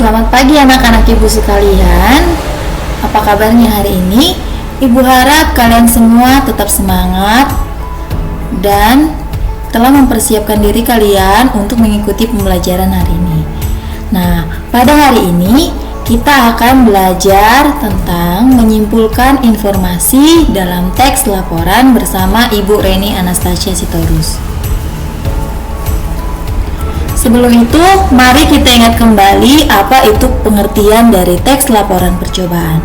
Selamat pagi anak-anak ibu sekalian. Apa kabarnya hari ini? Ibu harap kalian semua tetap semangat dan telah mempersiapkan diri kalian untuk mengikuti pembelajaran hari ini. Nah, pada hari ini kita akan belajar tentang menyimpulkan informasi dalam teks laporan bersama Ibu Reni Anastasia Sitorus. Sebelum itu, mari kita ingat kembali apa itu pengertian dari teks laporan percobaan.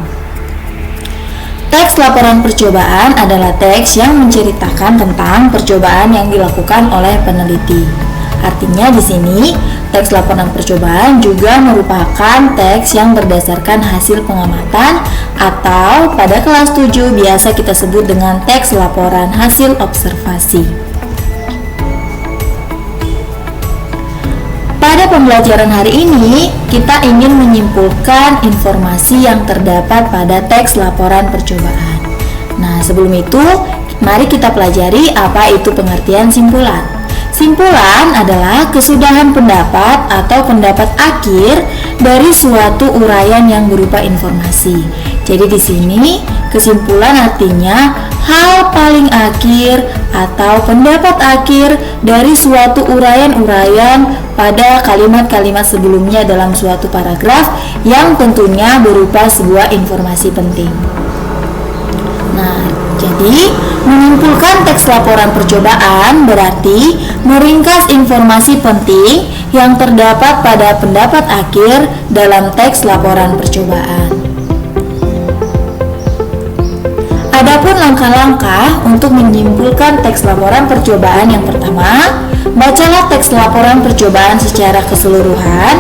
Teks laporan percobaan adalah teks yang menceritakan tentang percobaan yang dilakukan oleh peneliti. Artinya di sini, teks laporan percobaan juga merupakan teks yang berdasarkan hasil pengamatan atau pada kelas 7 biasa kita sebut dengan teks laporan hasil observasi. Pada pembelajaran hari ini, kita ingin menyimpulkan informasi yang terdapat pada teks laporan percobaan. Nah, sebelum itu, mari kita pelajari apa itu pengertian simpulan. Simpulan adalah kesudahan pendapat atau pendapat akhir dari suatu uraian yang berupa informasi. Jadi di sini kesimpulan artinya hal paling akhir atau pendapat akhir dari suatu uraian-uraian pada kalimat-kalimat sebelumnya dalam suatu paragraf yang tentunya berupa sebuah informasi penting. Nah, jadi menyimpulkan teks laporan percobaan berarti meringkas informasi penting yang terdapat pada pendapat akhir dalam teks laporan percobaan. Adapun langkah-langkah untuk menyimpulkan teks laporan percobaan yang pertama, bacalah teks laporan percobaan secara keseluruhan,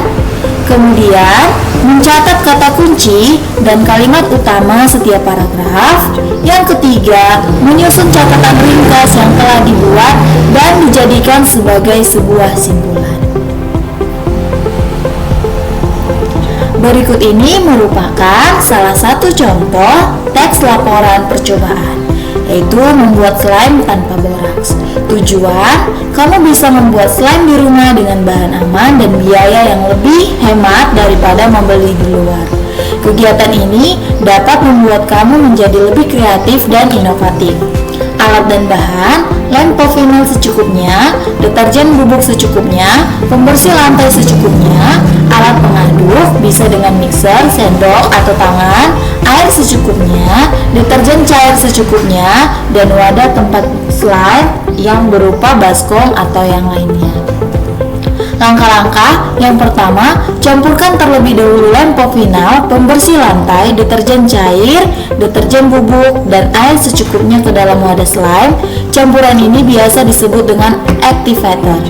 kemudian mencatat kata kunci dan kalimat utama setiap paragraf. Yang ketiga, menyusun catatan ringkas yang telah dibuat dan dijadikan sebagai sebuah simpulan. Berikut ini merupakan salah satu contoh teks laporan percobaan, yaitu membuat slime tanpa boraks. Tujuan, kamu bisa membuat slime di rumah dengan bahan aman dan biaya yang lebih hemat daripada membeli di luar. Kegiatan ini dapat membuat kamu menjadi lebih kreatif dan inovatif. Alat dan bahan, lem povinil secukupnya, deterjen bubuk secukupnya, pembersih lantai secukupnya, alat pengaduk bisa dengan mixer, sendok atau tangan, air secukupnya, deterjen cair secukupnya, dan wadah tempat slime yang berupa baskom atau yang lainnya. Langkah-langkah yang pertama, campurkan terlebih dahulu lem povinil, pembersih lantai, deterjen cair, deterjen bubuk, dan air secukupnya ke dalam wadah slime. Campuran ini biasa disebut dengan activator.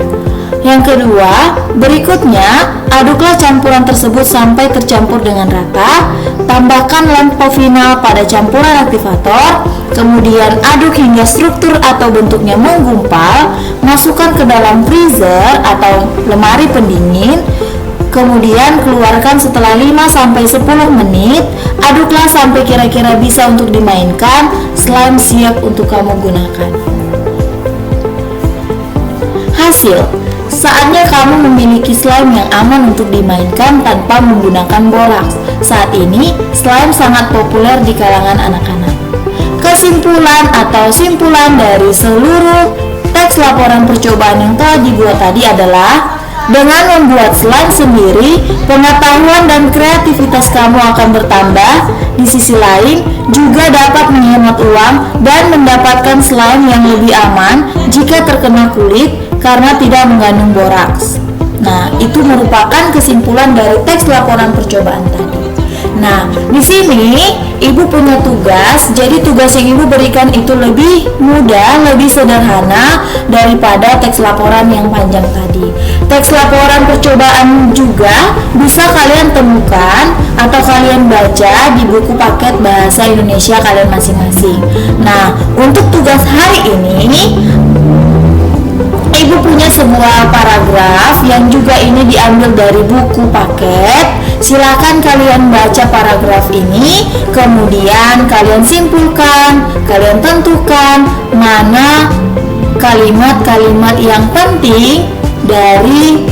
Yang kedua, berikutnya, aduklah campuran tersebut sampai tercampur dengan rata. Tambahkan lem povinil pada campuran aktivator, kemudian aduk hingga struktur atau bentuknya menggumpal. Masukkan ke dalam freezer atau lemari pendingin. Kemudian keluarkan setelah 5-10 menit. Aduklah sampai kira-kira bisa untuk dimainkan. Slime siap untuk kamu gunakan. Hasil, saatnya kamu memiliki slime yang aman untuk dimainkan tanpa menggunakan boraks. Saat ini, slime sangat populer di kalangan anak-anak. Kesimpulan atau simpulan dari seluruh teks laporan percobaan yang telah dibuat tadi adalah dengan membuat slime sendiri, pengetahuan dan kreativitas kamu akan bertambah. Di sisi lain, juga dapat menghemat uang dan mendapatkan slime yang lebih aman jika terkena kulit karena tidak mengandung boraks. Nah, itu merupakan kesimpulan dari teks laporan percobaan tadi. Nah, di sini Ibu punya tugas, jadi tugas yang Ibu berikan itu lebih mudah, lebih sederhana daripada teks laporan yang panjang tadi. Teks laporan percobaan juga bisa kalian temukan atau kalian baca di buku paket bahasa Indonesia kalian masing-masing. Nah, untuk tugas hari ini, Ibu punya sebuah paragraf yang juga ini diambil dari buku paket. Silakan kalian baca paragraf ini, kemudian kalian simpulkan, kalian tentukan mana kalimat-kalimat yang penting dari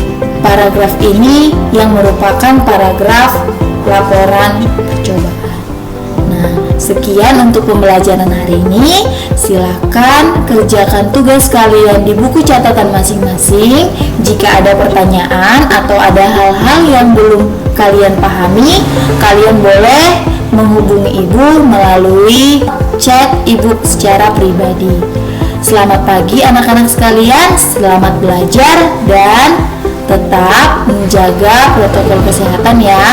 paragraf ini yang merupakan paragraf laporan percobaan. Nah, sekian untuk pembelajaran hari ini. Silakan kerjakan tugas kalian di buku catatan masing-masing. Jika ada pertanyaan atau ada hal-hal yang belum kalian pahami, kalian boleh menghubungi ibu melalui chat ibu secara pribadi. Selamat pagi anak-anak sekalian, selamat belajar dan tetap menjaga protokol kesehatan ya.